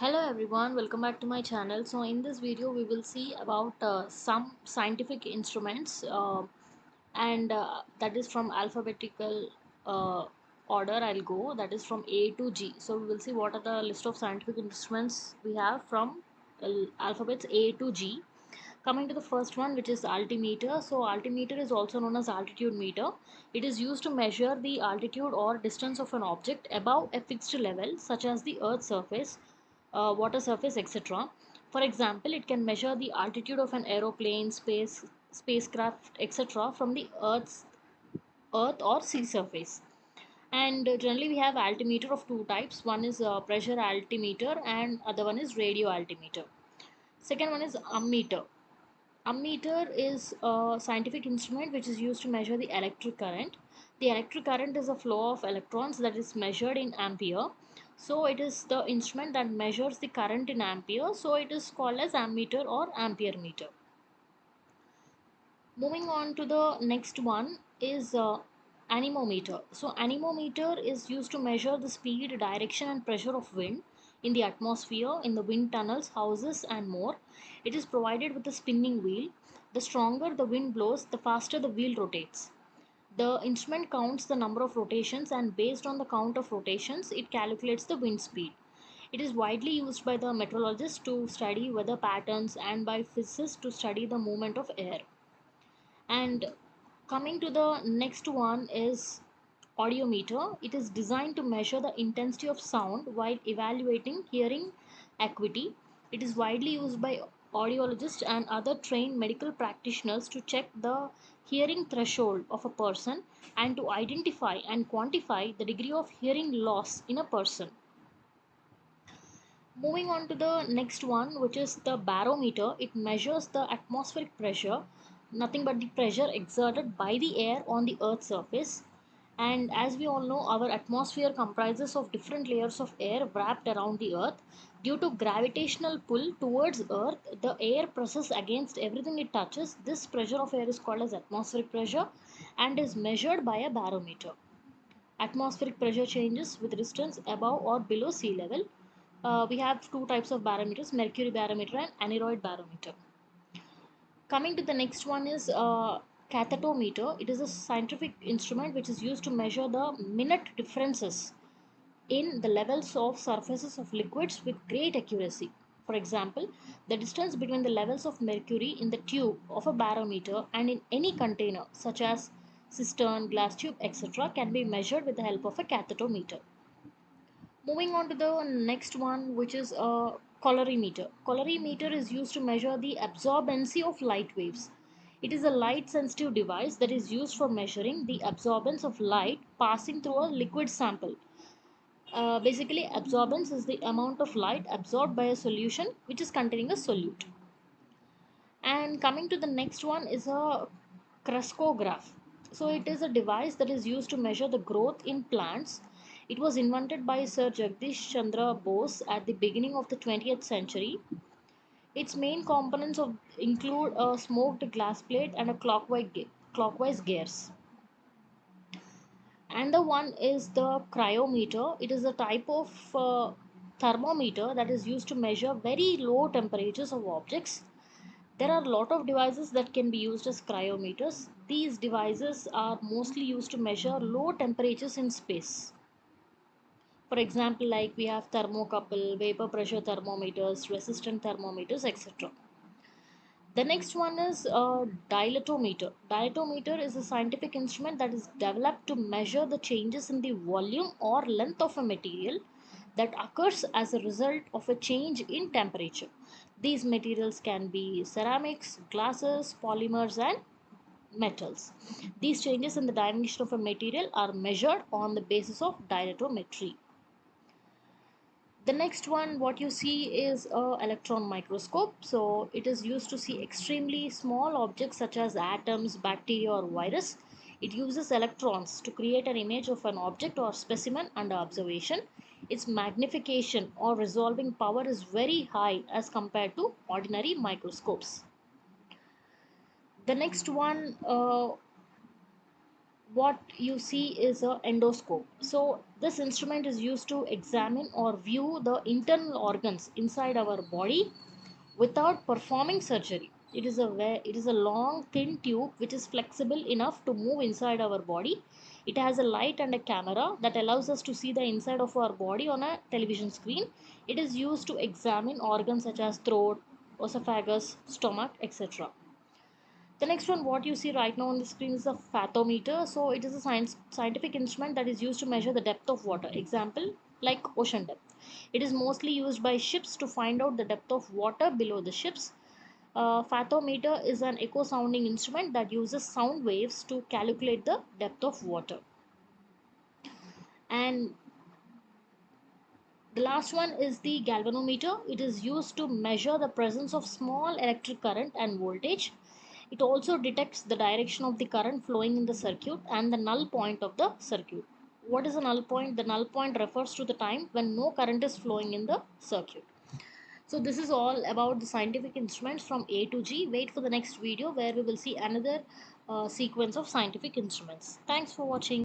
Hello everyone, welcome back to my channel. So in this video we will see about some scientific instruments and that is from alphabetical uh, order. I'll go that is from A to G. So we will see what are the list of scientific instruments we have from alphabets A to G. Coming to the first one, which is altimeter. So altimeter is also known as altitude meter. It is used to measure the altitude or distance of an object above a fixed level such as the earth's surface, water surface, etc. For example, it can measure the altitude of an aeroplane, spacecraft, etc. from the earth or sea surface. And generally we have altimeter of two types. One is pressure altimeter and other one is radio altimeter. Second one is ammeter. Ammeter is a scientific instrument which is used to measure the electric current. The electric current is a flow of electrons that is measured in ampere. So it is the instrument that measures the current in ampere. So it is called as ammeter or ampere meter. Moving on to the next one is anemometer. So anemometer is used to measure the speed, direction and pressure of wind in the atmosphere, in the wind tunnels, houses and more. It is provided with a spinning wheel. The stronger the wind blows, the faster the wheel rotates. The instrument counts the number of rotations, and based on the count of rotations, it calculates the wind speed. It is widely used by the meteorologists to study weather patterns and by physicists to study the movement of air. And coming to the next one is audiometer. It is designed to measure the intensity of sound while evaluating hearing acuity. It is widely used by audiologists and other trained medical practitioners to check the hearing threshold of a person and to identify and quantify the degree of hearing loss in a person. Moving on to the next one, which is the barometer. It measures the atmospheric pressure, nothing but the pressure exerted by the air on the Earth's surface. And as we all know, our atmosphere comprises of different layers of air wrapped around the Earth. Due to gravitational pull towards Earth, the air presses against everything it touches. This pressure of air is called as atmospheric pressure and is measured by a barometer. Atmospheric pressure changes with distance above or below sea level. We have two types of barometers, mercury barometer and aneroid barometer. Coming to the next one is cathetometer. It is a scientific instrument which is used to measure the minute differences in the levels of surfaces of liquids with great accuracy. For example, the distance between the levels of mercury in the tube of a barometer and in any container such as cistern, glass tube, etc. can be measured with the help of a cathetometer. Moving on to the next one, which is a colorimeter. Colorimeter is used to measure the absorbency of light waves. It is a light sensitive device that is used for measuring the absorbance of light passing through a liquid sample. Basically, absorbance is the amount of light absorbed by a solution which is containing a solute. And coming to the next one is a crescograph. So it is a device that is used to measure the growth in plants. It was invented by Sir Jagdish Chandra Bose at the beginning of the 20th century. Its main components include a smoked glass plate and a clockwise gears. And the one is the cryometer. It is a type of thermometer that is used to measure very low temperatures of objects. There are a lot of devices that can be used as cryometers. These devices are mostly used to measure low temperatures in space. For example, like we have thermocouple, vapor pressure thermometers, resistant thermometers, etc. The next one is a dilatometer. Dilatometer is a scientific instrument that is developed to measure the changes in the volume or length of a material that occurs as a result of a change in temperature. These materials can be ceramics, glasses, polymers, and metals. These changes in the dimension of a material are measured on the basis of dilatometry. The next one, what you see is a electron microscope. So it is used to see extremely small objects such as atoms, bacteria or virus. It uses electrons to create an image of an object or specimen under observation. Its magnification or resolving power is very high as compared to ordinary microscopes. The next one, what you see is a endoscope. So this instrument is used to examine or view the internal organs inside our body without performing surgery. It is a long thin tube which is flexible enough to move inside our body. It has a light and a camera that allows us to see the inside of our body on a television screen. It is used to examine organs such as throat, esophagus, stomach, etc. The next one, what you see right now on the screen, is a fathometer. So it is a scientific instrument that is used to measure the depth of water. Example, like ocean depth. It is mostly used by ships to find out the depth of water below the ships. Fathometer is an echo sounding instrument that uses sound waves to calculate the depth of water. And the last one is the galvanometer. It is used to measure the presence of small electric current and voltage. It also detects the direction of the current flowing in the circuit and the null point of the circuit. What is a null point? The null point refers to the time when no current is flowing in the circuit. So this is all about the scientific instruments from A to G. Wait for the next video where we will see another sequence of scientific instruments. Thanks for watching.